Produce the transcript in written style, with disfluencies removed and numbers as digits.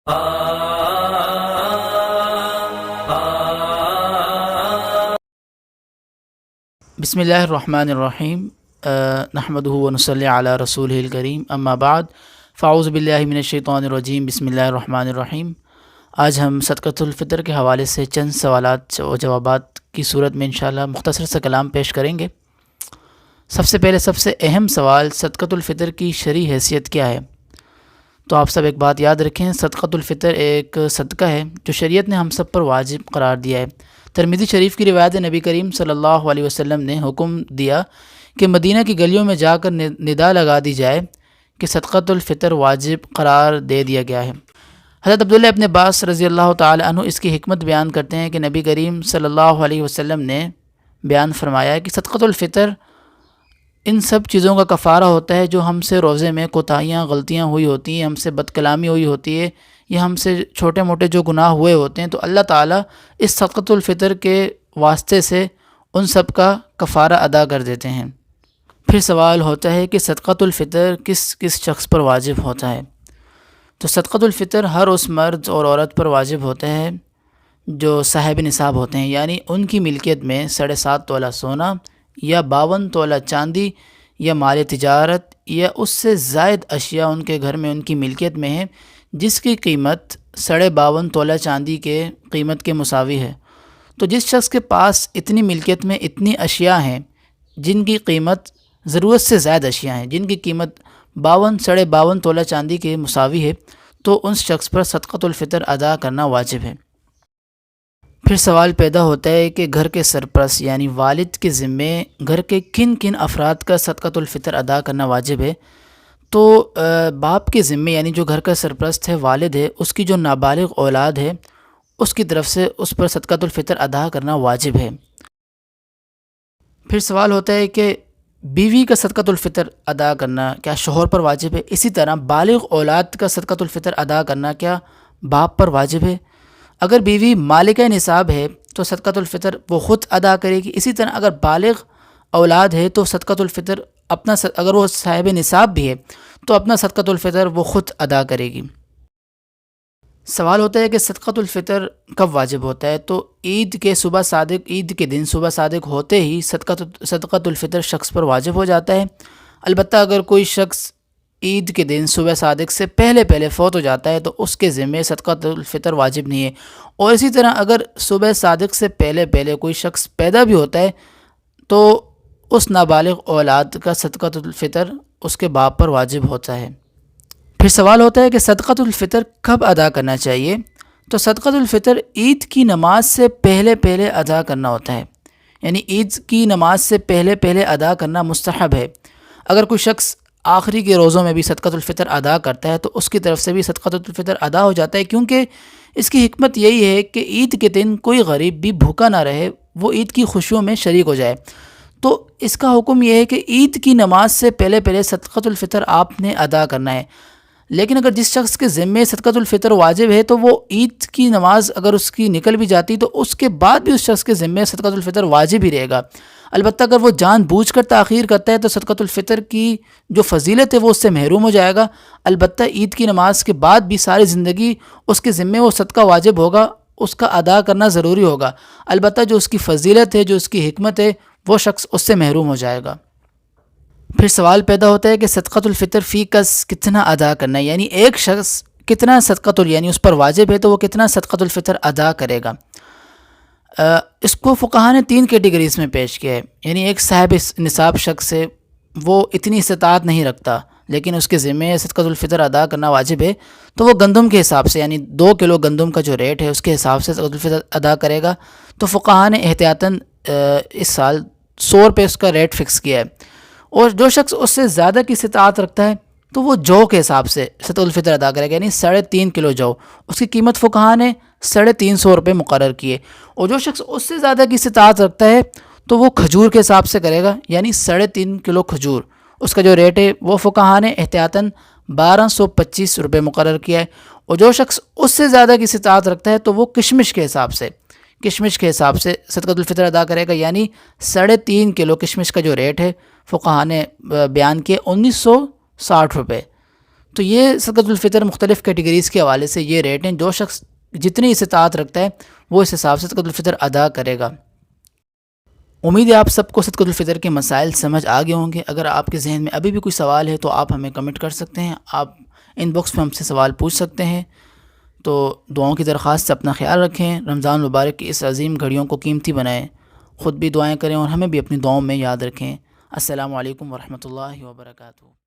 بسم اللہ الرحمن الرحیم نحمدہ ونصلی علی رسولہ الکریم اما بعد فاعوذ باللہ من الشیطان الرجیم بسم اللہ الرحمن الرحیم۔ آج ہم صدقۃ الفطر کے حوالے سے چند سوالات و جوابات کی صورت میں انشاءاللہ مختصر سا کلام پیش کریں گے۔ سب سے پہلے سب سے اہم سوال، صدقۃ الفطر کی شرعی حیثیت کیا ہے؟ تو آپ سب ایک بات یاد رکھیں، صدقۃ الفطر ایک صدقہ ہے جو شریعت نے ہم سب پر واجب قرار دیا ہے۔ ترمذی شریف کی روایت نبی کریم صلی اللہ علیہ وسلم نے حکم دیا کہ مدینہ کی گلیوں میں جا کر ندا لگا دی جائے کہ صدقۃ الفطر واجب قرار دے دیا گیا ہے۔ حضرت عبداللہ ابن عباس رضی اللہ تعالی عنہ اس کی حکمت بیان کرتے ہیں کہ نبی کریم صلی اللہ علیہ وسلم نے بیان فرمایا کہ صدقۃ الفطر ان سب چیزوں کا کفارہ ہوتا ہے جو ہم سے روزے میں کوتاہیاں غلطیاں ہوئی ہوتی ہیں، ہم سے بد کلامی ہوئی ہوتی ہے، یا ہم سے چھوٹے موٹے جو گناہ ہوئے ہوتے ہیں، تو اللہ تعالیٰ اس صدقۃ الفطر کے واسطے سے ان سب کا کفارہ ادا کر دیتے ہیں۔ پھر سوال ہوتا ہے کہ صدقۃ الفطر کس کس شخص پر واجب ہوتا ہے؟ تو صدقۃ الفطر ہر اس مرد اور عورت پر واجب ہوتا ہے جو صاحب نصاب ہوتے ہیں، یعنی ان کی ملکیت میں 7.5 تولہ سونا یا 52 تولہ چاندی یا مال تجارت یا اس سے زائد اشیاء ان کے گھر میں ان کی ملکیت میں ہیں جس کی قیمت 52.5 تولہ چاندی کے قیمت کے مساوی ہے۔ تو جس شخص کے پاس اتنی ملکیت میں اتنی اشیاء ہیں جن کی قیمت ضرورت سے زائد اشیاء ہیں، جن کی قیمت 52.5 تولہ چاندی کے مساوی ہے، تو ان شخص پر صدقۃ الفطر ادا کرنا واجب ہے۔ پھر سوال پیدا ہوتا ہے کہ گھر کے سرپرست یعنی والد کے ذمے گھر کے کن کن افراد کا صدقۃ الفطر ادا کرنا واجب ہے؟ تو باپ کے ذمے یعنی جو گھر کا سرپرست ہے، والد ہے، اس کی جو نابالغ اولاد ہے اس کی طرف سے اس پر صدقۃ الفطر ادا کرنا واجب ہے۔ پھر سوال ہوتا ہے کہ بیوی کا صدقۃ الفطر ادا کرنا کیا شوہر پر واجب ہے؟ اسی طرح بالغ اولاد کا صدقۃ الفطر ادا کرنا کیا باپ پر واجب ہے؟ اگر بیوی مالکہ نصاب ہے تو صدقۃ الفطر وہ خود ادا کرے گی۔ اسی طرح اگر بالغ اولاد ہے تو صدقۃ الفطر اگر وہ صاحب نصاب بھی ہے تو اپنا صدقۃ الفطر وہ خود ادا کرے گی۔ سوال ہوتا ہے کہ صدقۃ الفطر کب واجب ہوتا ہے؟ تو عید کے دن صبح صادق ہوتے ہی صدقۃ الفطر شخص پر واجب ہو جاتا ہے۔ البتہ اگر کوئی شخص عید کے دن صبح صادق سے پہلے فوت ہو جاتا ہے تو اس کے ذمے صدقۃ الفطر واجب نہیں ہے۔ اور اسی طرح اگر صبح صادق سے پہلے کوئی شخص پیدا بھی ہوتا ہے تو اس نابالغ اولاد کا صدقۃ الفطر اس کے باپ پر واجب ہوتا ہے۔ پھر سوال ہوتا ہے کہ صدقۃ الفطر کب ادا کرنا چاہیے؟ تو صدقۃ الفطر عید کی نماز سے پہلے ادا کرنا ہوتا ہے، یعنی عید کی نماز سے پہلے ادا کرنا مستحب ہے۔ اگر کوئی شخص آخری کے روزوں میں بھی صدقۃ الفطر ادا کرتا ہے تو اس کی طرف سے بھی صدقۃ الفطر ادا ہو جاتا ہے، کیونکہ اس کی حکمت یہی ہے کہ عید کے دن کوئی غریب بھی بھوکا نہ رہے، وہ عید کی خوشیوں میں شریک ہو جائے۔ تو اس کا حکم یہ ہے کہ عید کی نماز سے پہلے صدقۃ الفطر آپ نے ادا کرنا ہے۔ لیکن اگر جس شخص کے ذمے صدقۃ الفطر واجب ہے تو وہ عید کی نماز اگر اس کی نکل بھی جاتی تو اس کے بعد بھی اس شخص کے ذمے صدقۃ الفطر واجب ہی رہے گا۔ البتہ اگر وہ جان بوجھ کر تاخیر کرتا ہے تو صدقۃ الفطر کی جو فضیلت ہے وہ اس سے محروم ہو جائے گا۔ البتہ عید کی نماز کے بعد بھی ساری زندگی اس کے ذمے وہ صدقہ واجب ہوگا، اس کا ادا کرنا ضروری ہوگا۔ البتہ جو اس کی فضیلت ہے، جو اس کی حکمت ہے، وہ شخص اس سے محروم ہو جائے گا۔ پھر سوال پیدا ہوتا ہے کہ صدقۃ الفطر فی کس کتنا ادا کرنا ہے، یعنی ایک شخص کتنا یعنی اس پر واجب ہے تو وہ کتنا صدقۃ الفطر ادا کرے گا۔ اس کو فقہاء نے 3 کیٹیگریز میں پیش کیا ہے، یعنی ایک صاحب نصاب شخص ہے، وہ اتنی استطاعت نہیں رکھتا لیکن اس کے ذمے صدقۃ الفطر ادا کرنا واجب ہے، تو وہ گندم کے حساب سے یعنی 2 کلو گندم کا جو ریٹ ہے اس کے حساب سے صدقۃ الفطر ادا کرے گا۔ تو فقہاء نے احتیاطاً اس سال 100 روپے اس کا ریٹ فکس کیا ہے۔ اور جو شخص اس سے زیادہ کی استطاعت رکھتا ہے تو وہ جو کے حساب سے صدقۃ الفطر ادا کرے گا، یعنی 3.5 کلو جو، اس کی قیمت فقہاء نے 350 روپے مقرر کیے۔ اور جو شخص اس سے زیادہ کی استطاعت رکھتا ہے تو وہ کھجور کے حساب سے کرے گا، یعنی 3.5 کلو کھجور، اس کا جو ریٹ ہے وہ فقہاء نے احتیاطاً 1225 روپے مقرر کیا ہے۔ اور جو شخص اس سے زیادہ کی استطاعت رکھتا ہے تو وہ کشمش کے حساب سے صدقۃ الفطر ادا کرے گا، یعنی 3.5 کلو کشمش کا جو ریٹ ہے فقہاء نے بیان کیے 1960 روپے۔ تو یہ صدقۃ الفطر مختلف کیٹیگریز کے حوالے سے یہ ریٹ ہیں. جو شخص جتنی استطاعت رکھتا ہے وہ اس حساب سے صدقۃ الفطر ادا کرے گا. امید ہے آپ سب کو صدقۃ الفطر کے مسائل سمجھ آ گئے ہوں گے. اگر آپ کے ذہن میں ابھی بھی کوئی سوال ہے تو آپ ہمیں کمنٹ کر سکتے ہیں. آپ ان باکس میں ہم سے سوال پوچھ سکتے ہیں. تو دعاؤں کی درخواست سے اپنا خیال رکھیں. رمضان مبارک کی اس عظیم گھڑیوں کو قیمتی بنائیں. خود بھی دعائیں کریں اور ہمیں بھی اپنی دعاؤں میں یاد رکھیں. السلام علیکم ورحمۃ اللہ وبرکاتہ.